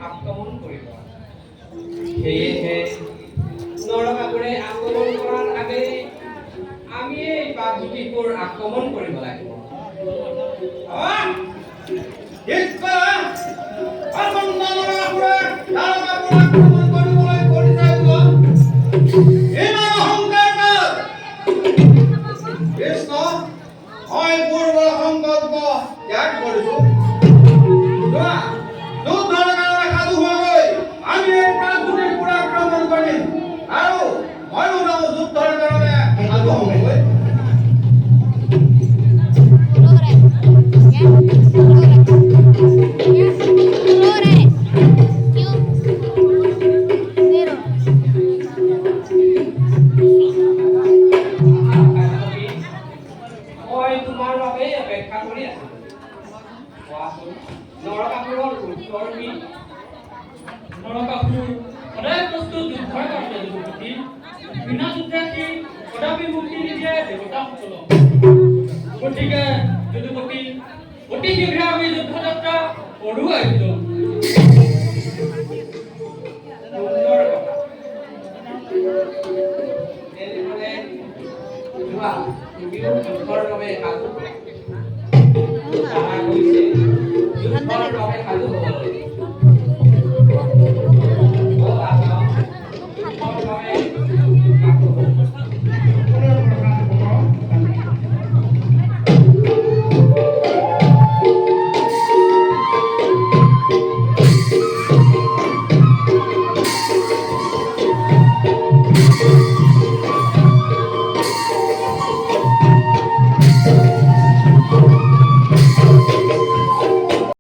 আক্ৰমণ কৰিব। সেয়েহে নৰকাসুৰে আক্ৰমণ কৰাৰ আগেয়ে আমি এই বাঘজুটিবোৰ আক্ৰমণ কৰিব লাগিব। নৰকাসুৰৰ উত্তৰ কি? নৰকাসুৰ সদায় প্ৰস্তুত যুদ্ধৰ কাৰণে যুৱতী। বিনা যুদ্ধে সি কদাপি মুক্তি নিদিয়ে দেৱতাসকলক। গতিকে যদুপতি অতি শীঘ্ৰে আমি যুদ্ধযাত্ৰা কৰোঁ আয়োজন।